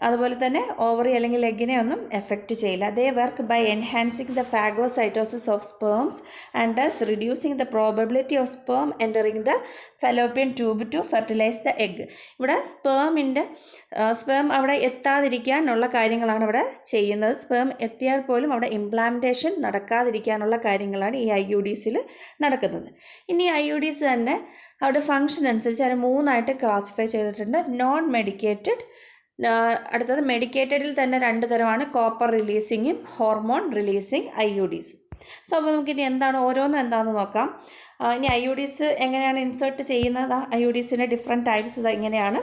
അതുപോലെ തന്നെ ഓവറി അല്ലെങ്കിൽ എഗ്ഗിനെ ഒന്നും എഫക്റ്റ് ചെയ്യില്ല. They work by enhancing the phagocytosis of sperms and thus reducing the probability of sperm entering the fallopian tube to fertilize the egg. ഇവിടെ സ്പേം അവിടെ എത്താതിരിക്കാനുള്ള കാര്യങ്ങളാണ് ഇവിടെ ചെയ്യുന്നത്. സ്പേം എത്തിയാൽ പോലും അവിടെ ഇംപ്ലാന്റേഷൻ നടക്കാതിരിക്കാനുള്ള കാര്യങ്ങളാണ് ഈ IUDs നടക്കുന്നത്. ഇനി IUDs തന്നെ അവിടെ ഫങ്ഷൻ അനുസരിച്ച് അത് 3ആയിട്ട് ക്ലാസിഫൈ ചെയ്തിട്ടുണ്ട്. നോൺ മെഡിക്കേറ്റഡ്, അടുത്തത് മെഡിക്കേറ്റഡിൽ തന്നെ 2 തരമാണ്, കോപ്പർ റിലീസിങ്ങും ഹോർമോൺ റിലീസിങ് IUDs. സോ അപ്പോൾ നമുക്കിനി ഓരോന്നും എന്താണെന്ന് നോക്കാം. ഇനി IUDs എങ്ങനെയാണ് ഇൻസേർട്ട് ചെയ്യുന്നത്? IUDsൻ്റെ ഡിഫറെൻറ്റ് ടൈപ്സ് ഇങ്ങനെയാണ്,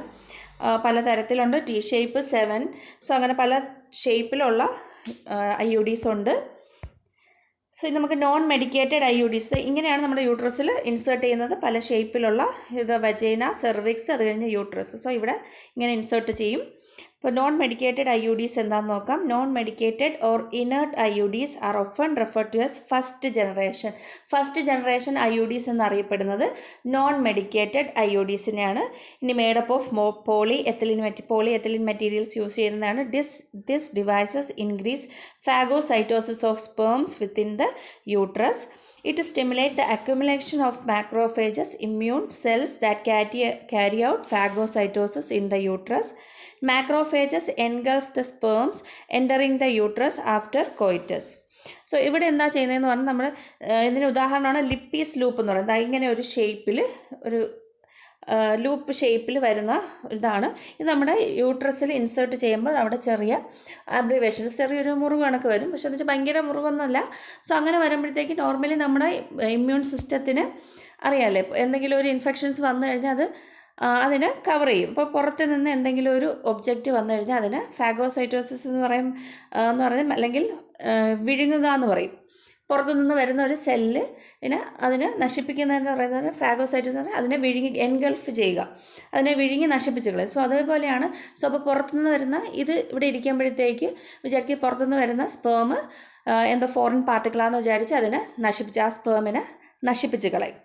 പല തരത്തിലുണ്ട്. T ഷേപ്പ്, 7, സോ അങ്ങനെ പല ഷേപ്പിലുള്ള IUDs ഉണ്ട്. സോ നമുക്ക് നോൺ മെഡിക്കേറ്റഡ് IUDs ഇങ്ങനെയാണ് നമ്മുടെ യൂട്രസിൽ ഇൻസേർട്ട് ചെയ്യുന്നത്. പല ഷേപ്പിലുള്ള ഇത് വജൈന, സെർവിക്സ്, അത് കഴിഞ്ഞ് യൂട്രസ്. സോ ഇവിടെ ഇങ്ങനെ ഇൻസേർട്ട് ചെയ്യും. ഇപ്പോൾ നോൺ മെഡിക്കേറ്റഡ് IUDs എന്താണെന്ന് നോക്കാം. Non medicated or inert IUDs are often refer to as first generation IUDs എന്നറിയപ്പെടുന്നത് നോൺ മെഡിക്കേറ്റഡ് IUDsനെയാണ്. ഇനി made up of poly ethylene materials use ചെയ്യുന്നതാണ്. This devices increase phagocytosis of sperms within the uterus. It stimulates the accumulation of macrophages, immune cells that carry out phagocytosis in the uterus. Macrophages engulf the sperms entering the uterus after coitus. So ഇവിടെ എന്താ ചെയ്യുന്നതെന്ന് പറഞ്ഞാൽ ഇതിന് ഉദാഹരണമാണ് ലിപ്പീസ് loop എന്ന് പറയുന്നത്. ഇങ്ങനെ ഒരു ഷേപ്പിൽ ഒരു ലൂപ്പ് ഷേപ്പിൽ വരുന്ന ഇതാണ്. ഇത് നമ്മുടെ യൂട്രസിൽ ഇൻസേർട്ട് ചെയ്യുമ്പോൾ അവിടെ ചെറിയ അബ്രിവേഷൻ, ചെറിയൊരു മുറിവ് കണക്ക് വരും. പക്ഷെ എന്ന് വെച്ചാൽ ഭയങ്കര മുറിവൊന്നുമല്ല. സോ അങ്ങനെ വരുമ്പോഴത്തേക്ക് നോർമലി നമ്മുടെ ഇമ്മ്യൂൺ സിസ്റ്റത്തിന് അറിയാമല്ലേ, എന്തെങ്കിലും ഒരു ഇൻഫെക്ഷൻസ് വന്നു കഴിഞ്ഞാൽ അത് അതിനെ കവർ ചെയ്യും. ഇപ്പോൾ പുറത്ത് നിന്ന് എന്തെങ്കിലും ഒരു ഒബ്ജക്റ്റ് വന്നു കഴിഞ്ഞാൽ അതിന് ഫാഗോസൈറ്റോസിസ് എന്ന് പറയും, അല്ലെങ്കിൽ വിഴുങ്ങുക എന്ന് പറയും. പുറത്തുനിന്ന് വരുന്ന ഒരു സെല്ലിന് അതിനെ നശിപ്പിക്കുന്നതെന്ന് പറയുന്നത് ഫാഗോസൈറ്റോസിസ് എന്ന് പറഞ്ഞാൽ അതിനെ വിഴുങ്ങി എൻഗൾഫ് ചെയ്യുക, അതിനെ വിഴുങ്ങി നശിപ്പിച്ച് കളയും. സോ അതേപോലെയാണ്. സോ അപ്പോൾ പുറത്തുനിന്ന് വരുന്ന ഇത് ഇവിടെ ഇരിക്കുമ്പോഴത്തേക്ക് വിചാരിക്കുക പുറത്തുനിന്ന് വരുന്ന സ്പേം എന്തോ ഫോറിൻ പാർട്ടിക്കിളാണെന്ന് വിചാരിച്ച് അതിനെ നശിപ്പിച്ച് ആ സ്പേമിനെ നശിപ്പിച്ച് കളയും.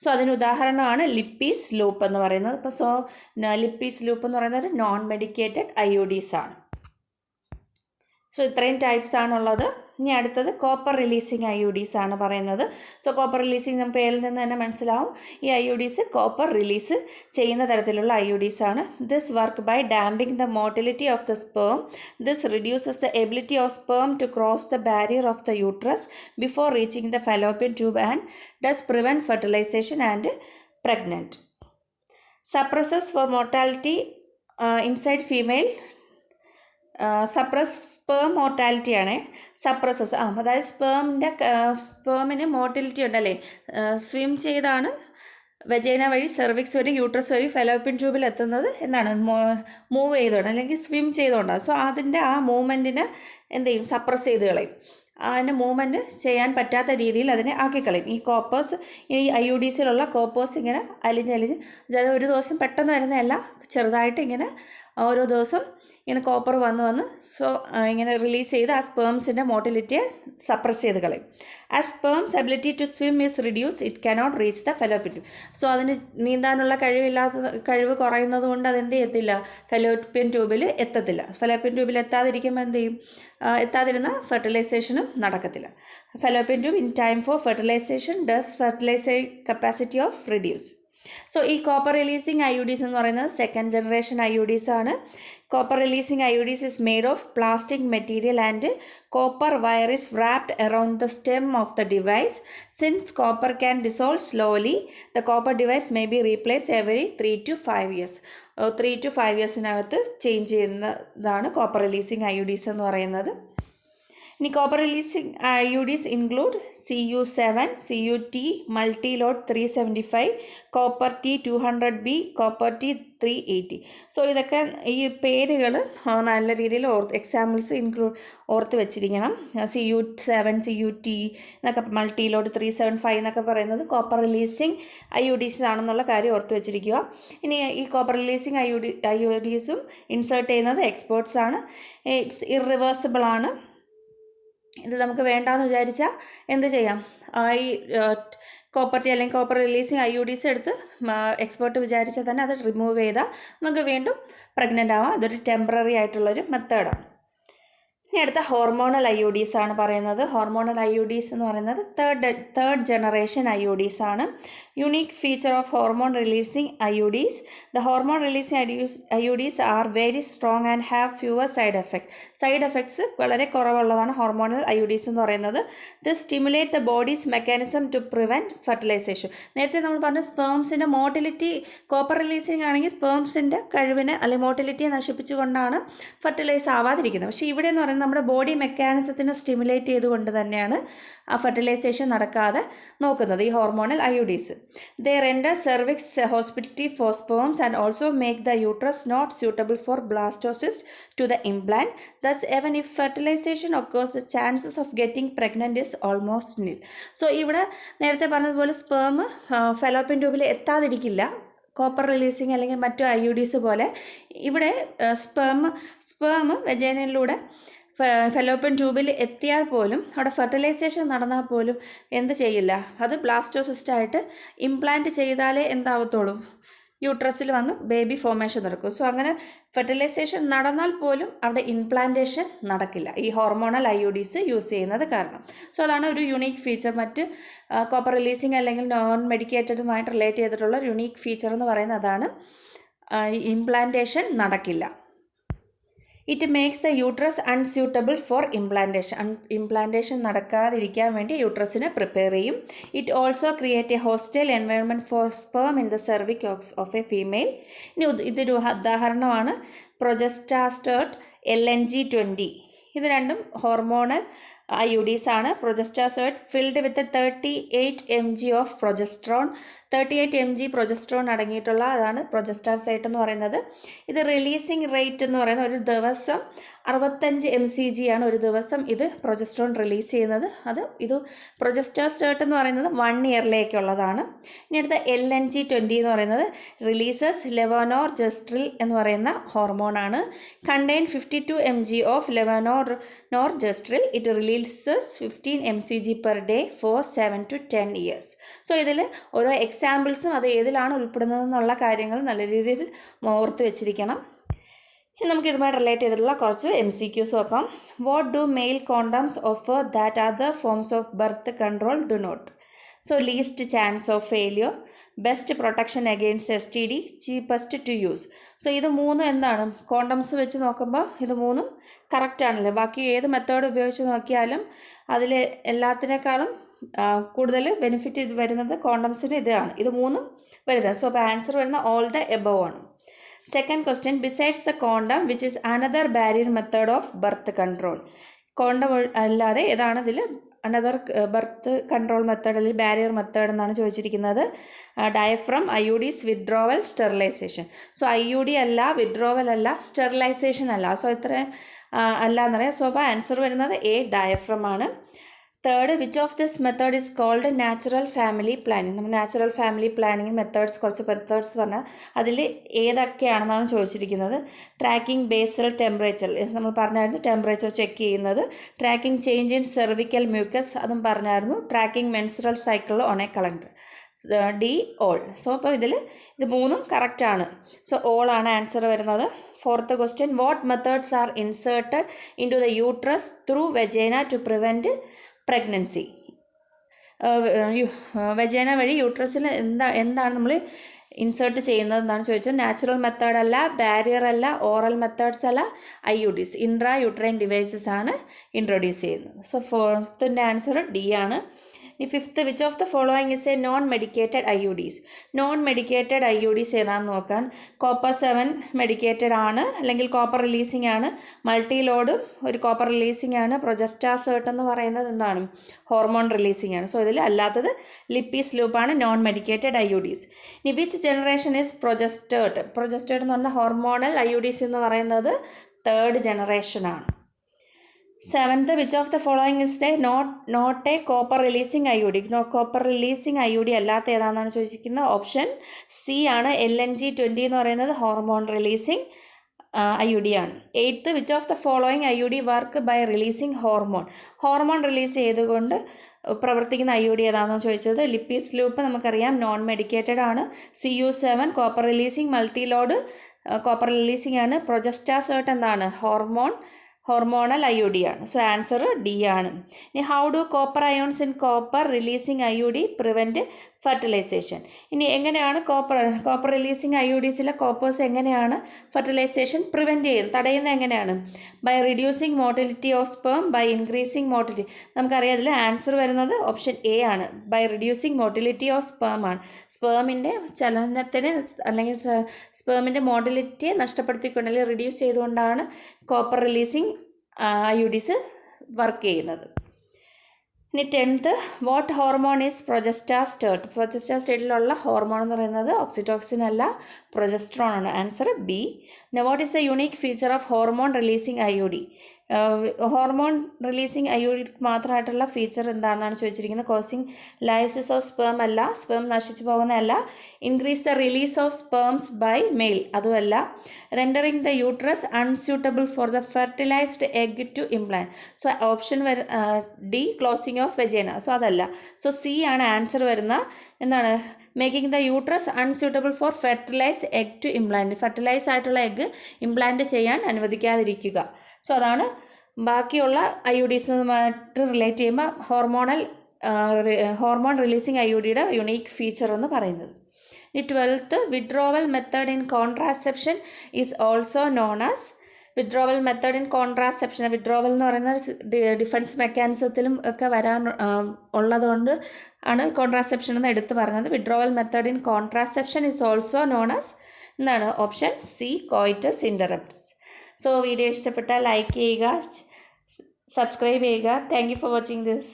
സോ അതിന് ഉദാഹരണമാണ് ലിപ്പീസ് ലൂപ്പ് എന്ന് പറയുന്നത്. ഇപ്പോൾ ലിപ്പീസ് ലൂപ്പ് എന്ന് പറയുന്നത് നോൺ മെഡിക്കേറ്റഡ് IUDs ആണ്. സോ ഇത്രയും ടൈപ്സ് ആണുള്ളത്. ഇനി അടുത്തത് കോപ്പർ റിലീസിങ് IUDs ആണ് പറയുന്നത്. സോ കോപ്പർ റിലീസിങ് നമുക്ക് പേരിൽ നിന്ന് തന്നെ മനസ്സിലാവും. ഈ IUDs കോപ്പർ റിലീസ് ചെയ്യുന്ന തരത്തിലുള്ള IUDs ആണ്. This work by damping the motility of the sperm. This reduces the ability of sperm to cross the barrier of the uterus before reaching the fallopian tube and thus prevent fertilization and pregnant. Suppresses for mortality inside female. Suppress sperm മോർട്ടാലിറ്റിയാണ്. Suppresses അതായത് സ്പേമിന് മോർട്ടിലിറ്റി ഉണ്ടല്ലേ, swim ചെയ്താണ് vagina വഴി, cervix വഴി, uterus വഴി fallopian ട്യൂബിൽ എത്തുന്നത് എന്താണ്, മൂവ് ചെയ്തുകൊണ്ട് അല്ലെങ്കിൽ സ്വിം ചെയ്തുകൊണ്ടാണ്. സോ അതിൻ്റെ ആ മൂവ്മെൻറ്റിനെ എന്ത് ചെയ്യും, സപ്രസ് ചെയ്ത് കളയും. അതിന് മൂവ്മെൻറ്റ് ചെയ്യാൻ പറ്റാത്ത രീതിയിൽ അതിനെ ആക്കിക്കളയും. ഈ കോപ്പേഴ്സ്, ഈ IUDസിലുള്ള കോപ്പേഴ്സ് ഇങ്ങനെ അലിഞ്ഞലിഞ്ഞ്, അതായത് ഒരു ദിവസം പെട്ടെന്ന് വരുന്നതല്ല, ചെറുതായിട്ട് ഇങ്ങനെ ഓരോ ദിവസം ഇങ്ങനെ കോപ്പർ വന്ന് സോ ഇങ്ങനെ റിലീസ് ചെയ്ത് ആ സ്പേംസിൻ്റെ മോട്ടിലിറ്റിയെ സപ്രസ് ചെയ്ത് കളയും. As sperms ability to swim is reduce it cannot reach the fallopian tube. So അതിന് നീന്താനുള്ള കഴിവ് കുറയുന്നത് കൊണ്ട് അതെന്ത് ചെയ്യത്തില്ല, ഫെലോപ്പിയൻ ട്യൂബിൽ എത്തത്തില്ല. ഫെലോപ്പിയൻ ട്യൂബിൽ എത്താതിരിക്കുമ്പോൾ എന്ത് ചെയ്യും, എത്താതിരുന്ന ഫെർട്ടിലൈസേഷനും നടക്കത്തില്ല. Fallopian tube in time for fertilization does fertilization capacity of reduce. So ഈ കോപ്പർ റിലീസിങ് IUDs എന്ന് പറയുന്നത് സെക്കൻഡ് ജനറേഷൻ IUDs ആണ്. Copper releasing IUDs is made of plastic material and copper wire is wrapped around the stem of the device. Since copper can dissolve slowly, the copper device may be replaced every 3 to 5 years. 3 to 5 yearsനകത്ത് change ചെയ്യുന്നതാണ് copper releasing IUDs എന്ന് പറയുന്നത്. ഇനി copper releasing IUDs include CU7, CUT, Multiload 375, copper T200B, copper T380. So ഇതൊക്കെ ഈ പേരുകൾ നല്ല രീതിയിൽ examples ഓർത്ത് വെച്ചിരിക്കണം. CU7, CUT എന്നൊക്കെ, മൾട്ടിലോഡ് 375 എന്നൊക്കെ പറയുന്നത് കോപ്പർ റിലീസിങ് IUDs ആണെന്നുള്ള കാര്യം ഓർത്ത് വെച്ചിരിക്കുക. ഇനി ഈ കോപ്പർ റിലീസിങ് IUDസും ഇൻസേർട്ട് ചെയ്യുന്നത് എക്സ്പേർട്സ് ആണ്. ഇറ്റ്സ് ഇറിവേഴ്സിബിൾ ആണ്. ഇത് നമുക്ക് വേണ്ടാന്ന് വിചാരിച്ചാൽ എന്ത് ചെയ്യാം, ഈ കോപ്പർ അല്ലെങ്കിൽ കോപ്പർ റിലീസിങ് IUDs എടുത്ത് എക്സ്പേർട്ട് വിചാരിച്ചാൽ തന്നെ അത് റിമൂവ് ചെയ്താൽ നമുക്ക് വീണ്ടും പ്രഗ്നൻ്റ് ആവാം. അതൊരു ടെമ്പററി ആയിട്ടുള്ളൊരു മെത്തേഡാണ്. ഇനി അടുത്ത ഹോർമോണൽ IUDs ആണ് പറയുന്നത്. ഹോർമോണൽ IUDs എന്ന് പറയുന്നത് തേർഡ് ജനറേഷൻ IUDs ആണ്. Unique feature of hormone releasing IUDs. The hormone releasing IUDs are very strong and have fewer side effects വളരെ കുറവുള്ളതാണ് ഹോർമോണൽ IUDs എന്ന് പറയുന്നത്. This stimulate the body's mechanism to prevent fertilization. നേരത്തെ നമ്മൾ പറഞ്ഞ സ്പേംസിൻ്റെ motility, copper releasing ആണെങ്കിൽ സ്പേംസിൻ്റെ കഴിവിനെ അല്ലെങ്കിൽ മോട്ടിലിറ്റിയെ നശിപ്പിച്ചുകൊണ്ടാണ് ഫെർട്ടിലൈസ് ആവാതിരിക്കുന്നത്. പക്ഷേ ഇവിടെ എന്ന് പറയുന്നത് നമ്മുടെ ബോഡി മെക്കാനിസത്തിനെ സ്റ്റിമുലേറ്റ് ചെയ്തുകൊണ്ട് തന്നെയാണ് ആ ഫെർട്ടിലൈസേഷൻ നടക്കാതെ നോക്കുന്നത് ഈ hormonal IUDs. They render cervix hospitality for sperms and also make the uterus not suitable for blastocysts to the implant. Thus, even if fertilization occurs, the chances of getting pregnant is almost nil. So, ഇവിടെ നേരത്തെ പറഞ്ഞതുപോലെ sperm fallopian ട്യൂബിൽ എത്താതിരിക്കില്ല. Copper releasing അല്ലെങ്കിൽ മറ്റു IUDs പോലെ ഇവിടെ sperm വെജൈനയിലൂടെ fallopian ട്യൂബിൽ എത്തിയാൽ പോലും അവിടെ ഫെർട്ടിലൈസേഷൻ നടന്നാൽ പോലും എന്ത് ചെയ്യില്ല, അത് ബ്ലാസ്റ്റോസിസ്റ്റായിട്ട് ഇംപ്ലാന്റ് ചെയ്താലേ എന്താവത്തുള്ളൂ, യൂട്രസിൽ വന്ന് ബേബി ഫോർമേഷൻ നടക്കും. സോ അങ്ങനെ ഫെർട്ടിലൈസേഷൻ നടന്നാൽ പോലും അവിടെ ഇംപ്ലാന്റേഷൻ നടക്കില്ല ഈ ഹോർമോണൽ IUDs യൂസ് ചെയ്യുന്നത് കാരണം. സോ അതാണ് ഒരു യുണീക്ക് ഫീച്ചർ. മറ്റ് കോപ്പർ റിലീസിങ് അല്ലെങ്കിൽ നോൺ മെഡിക്കേറ്റഡുമായിട്ട് റിലേറ്റ് ചെയ്തിട്ടുള്ള ഒരു യുണീക്ക് ഫീച്ചർ എന്ന് പറയുന്നത് അതാണ്, ഇംപ്ലാന്റേഷൻ നടക്കില്ല. It makes the uterus unsuitable for implantation. Implantation നടക്കാതിരിക്കാൻ വേണ്ടി യൂട്രസിനെ പ്രിപ്പയർ ചെയ്യും. It also create a hostile environment for sperm in the cervix of a female. ഇനി ഇതൊരു ഉദാഹരണമാണ് പ്രൊജസ്റ്റാസ്റ്റേർട്ട് LNG-20. ഇത് രണ്ടും ഹോർമോണൽ IUDs ആണ്. Progestasert filled with 38 mg of progesterone. 38 mg progesterone അടങ്ങിയിട്ടുള്ള അതാണ് പ്രൊജസ്റ്റാസ്റ്റേർട്ട് എന്ന് പറയുന്നത്. ഇത് റിലീസിങ് റേറ്റ് എന്ന് പറയുന്നത് ഒരു ദിവസം 65 mcg ആണ് ഒരു ദിവസം ഇത് പ്രൊജസ്ട്രോൺ റിലീസ് ചെയ്യുന്നത്. ഇത് പ്രൊജസ്റ്റാസ്റ്റേർട്ട് എന്ന് പറയുന്നത് 1 ഇയറിലേക്കുള്ളതാണ്. ഇനി അടുത്ത LNG-20 എന്ന് പറയുന്നത് റിലീസസ് ലെവനോർജെസ്ട്രിൽ എന്ന് പറയുന്ന ഹോർമോണാണ്. Contain 52 mg of levonorgestrel. It releases 15 mcg per day for 7 to 10 years. So ഇതിൽ ഓരോ എക്സാമ്പിൾസും അത് ഏതിലാണ് ഉൾപ്പെടുന്നതെന്നുള്ള കാര്യങ്ങൾ നല്ല രീതിയിൽ ഓർത്ത് വെച്ചിരിക്കണം. ഇനി നമുക്ക് ഇതുമായി റിലേറ്റ് ചെയ്തിട്ടുള്ള കുറച്ച് MCQs നോക്കാം. What do male condoms offer that other forms of birth control do not? So least chance of failure, best protection against STD, cheapest to use. So ഇത് മൂന്നും എന്താണ്? കോണ്ടംസ് വെച്ച് നോക്കുമ്പോൾ ഇത് മൂന്നും കറക്റ്റ് ആണല്ലേ. ബാക്കി ഏത് മെത്തേഡ് ഉപയോഗിച്ച് നോക്കിയാലും അതിൽ എല്ലാത്തിനേക്കാളും കൂടുതൽ ബെനിഫിറ്റ് ഇത് വരുന്നത് കോണ്ടംസിന് ഇതാണ്. ഇത് മൂന്നും വരുന്നത്. സോ അപ്പോൾ ആൻസർ വരുന്ന ഓൾ ദ എബവ് ആണ്. Second question, besides the condom which is another barrier method of birth control. Condom അല്ലാതെ ഏതാണ് ഇതിൽ അനദർ ബർത്ത് കൺട്രോൾ മെത്തേഡ് അല്ലെങ്കിൽ ബാരിയർ മെത്തേഡ് എന്നാണ് ചോദിച്ചിരിക്കുന്നത്. Diaphragm, IUDs, withdrawal, sterilization. So IUD അല്ല, വിത്ഡ്രോവൽ അല്ല, സ്റ്റെറിലൈസേഷൻ അല്ല. സോ ഇത്രയും അല്ല എന്നറിയാം. സോ അപ്പോൾ ആൻസർ വരുന്നത് A, ഡയഫ്രം ആണ്. Third, which of this method is called natural family planning. നമ്മൾ നാച്ചുറൽ ഫാമിലി പ്ലാനിങ് മെത്തേഡ്സ് കുറച്ച് മെത്തേഡ്സ് പറഞ്ഞാൽ അതിൽ ഏതൊക്കെയാണെന്നാണ് ചോദിച്ചിരിക്കുന്നത്. ട്രാക്കിംഗ് ബേസൽ ടെമ്പറേച്ചർ, നമ്മൾ പറഞ്ഞായിരുന്നു ടെമ്പറേച്ചർ ചെക്ക് ചെയ്യുന്നത്. Tracking change in cervical mucus, അതും പറഞ്ഞായിരുന്നു. Tracking menstrual cycle on a calendar. D, all. So അപ്പോൾ ഇത് മൂന്നും കറക്റ്റാണ്. സോ ഓൾ ആണ് ആൻസർ വരുന്നത്. Fourth question, what methods are inserted in to the uterus through vagina to prevent pregnancy? Vagina വഴി യൂട്രസിൽ എന്താണ് നമ്മൾ ഇൻസേർട്ട് ചെയ്യുന്നതെന്നാണ് ചോദിച്ചത്. നാച്ചുറൽ മെത്തേഡ് അല്ല, ബാരിയർ അല്ല, ഓറൽ മെത്തേഡ്സ് അല്ല, IUDs, ഇൻട്രാ യൂട്രൈൻ ഡിവൈസസ് ആണ് ഇൻട്രൊഡ്യൂസ് ചെയ്യുന്നത്. സോ ഫോർത്തിൻ്റെ ആൻസർ D ആണ്. ഇനി fifth, which of the following is A non medicated IUDs? Non medicated IUDs ഏതാണെന്ന് നോക്കാൻ. കോപ്പർ 7 മെഡിക്കേറ്റഡ് ആണ്, അല്ലെങ്കിൽ കോപ്പർ റിലീസിങ് ആണ്. മൾട്ടി ലോഡും ഒരു കോപ്പർ റിലീസിങ് ആണ്. പ്രൊജസ്റ്റാസേർട്ട് എന്ന് പറയുന്നത് എന്താണ്? ഹോർമോൺ റിലീസിങ് ആണ്. സോ ഇതിൽ അല്ലാത്തത് ലിപ്പീസ് ലൂപ്പാണ് നോൺ മെഡിക്കേറ്റഡ് IUDs. ഇനി which generation is progestasert? Progestasert എന്ന് പറഞ്ഞാൽ ഹോർമോണൽ IUDs എന്ന് പറയുന്നത് 3rd ജനറേഷനാണ്. Seventh, which of the following is not a copper releasing IUD? Copper releasing IUD അല്ലാത്ത ഏതാണെന്നാണ് ചോദിച്ചിരിക്കുന്നത്. ഓപ്ഷൻ C ആണ്. LNG-20 എന്ന് പറയുന്നത് ഹോർമോൺ റിലീസിങ് IUD ആണ്. Eighth, which of the following IUD work by releasing hormone release ചെയ്തുകൊണ്ട് പ്രവർത്തിക്കുന്ന IUD ഏതാണെന്ന് ചോദിച്ചത്. ലിപ്പീസ് ലൂപ്പ് നമുക്കറിയാം, നോൺ മെഡിക്കേറ്റഡ് ആണ്. CU7 copper releasing, multi load copper releasing ആണ്. പ്രൊജസ്റ്റാസേർട്ട് എന്താണ്? ഹോർമോണൽ IUD ആണ്. സോ ആൻസർ D ആണ്. ഇനി how do copper ions in copper releasing IUD prevent fertilization? ഇനി എങ്ങനെയാണ് കോപ്പർ റിലീസിങ് IUDസിലെ കോപ്പേഴ്സ് എങ്ങനെയാണ് ഫെർട്ടിലൈസേഷൻ പ്രിവെൻറ്റ് ചെയ്യുന്നത്, തടയുന്നത് എങ്ങനെയാണ്? By reducing motility of sperm, by increasing motility. നമുക്കറിയാം അതിൽ ആൻസർ വരുന്നത് ഓപ്ഷൻ A ആണ്. By reducing motility of sperm ആണ്. സ്പേമിൻ്റെ ചലനത്തിന് അല്ലെങ്കിൽ സ്പേമിൻ്റെ മോട്ടിലിറ്റിയെ നഷ്ടപ്പെടുത്തിക്കൊണ്ട് അല്ലെങ്കിൽ റിഡ്യൂസ് ചെയ്തുകൊണ്ടാണ് കോപ്പർ റിലീസിങ് IUDs വർക്ക് ചെയ്യുന്നത്. ഇനി 10th, what hormone is progestasert? പ്രൊജസ്റ്റാസ്റ്റേർട്ടിലുള്ള ഹോർമോൺ എന്ന് പറയുന്നത് ഓക്സിറ്റോക്സിൻ അല്ല, പ്രൊജസ്ട്രോൺ ആണ്. Answer B. What is a unique feature of hormone releasing IUD? Hormone releasing IUD മാത്രമായിട്ടുള്ള ഫീച്ചർ എന്താണെന്നാണ് ചോദിച്ചിരിക്കുന്നത്. കോസിങ് ലൈസിസ് ഓഫ് സ്പേം അല്ല, സ്പേം നശിച്ചു പോകുന്നതല്ല. Increase the release of sperms by male, അതുമല്ല. Rendering the uterus unsuitable for the fertilised egg to implant. So option D, closing of vagina. So അതല്ല. So C ആണ് answer വരുന്ന. എന്താണ്? Making the uterus unsuitable for fertilize egg to implant. Fertilize ആയിട്ടുള്ള egg implant ചെയ്യാൻ അനുവദിക്കാതിരിക്കുക. സോ അതാണ് ബാക്കിയുള്ള IUDസുമായിട്ട് റിലേറ്റ് ചെയ്യുമ്പോൾ ഹോർമോൺ റിലീസിങ് IUDയുടെ യുണീക്ക് ഫീച്ചർ എന്ന് പറയുന്നത്. ഇനി 12th, withdrawal method in contraception is also known as withdrawal method in contraception, withdrawal എന്ന് പറയുന്ന ഡിഫൻസ് മെക്കാനിസത്തിലും ഒക്കെ വരാൻ ഉള്ളതുകൊണ്ട് ആണ് കോൺട്രാസെപ്ഷൻ എന്ന് എടുത്തു പറഞ്ഞത്. Withdrawal method in contraception is also known as എന്താണ്? Option C, coitus interruptus. So video ഇഷ്ടപ്പെട്ടാൽ ലൈക്ക് ചെയ്യുക, സബ്സ്ക്രൈബ് ചെയ്യുക. Thank you for watching this.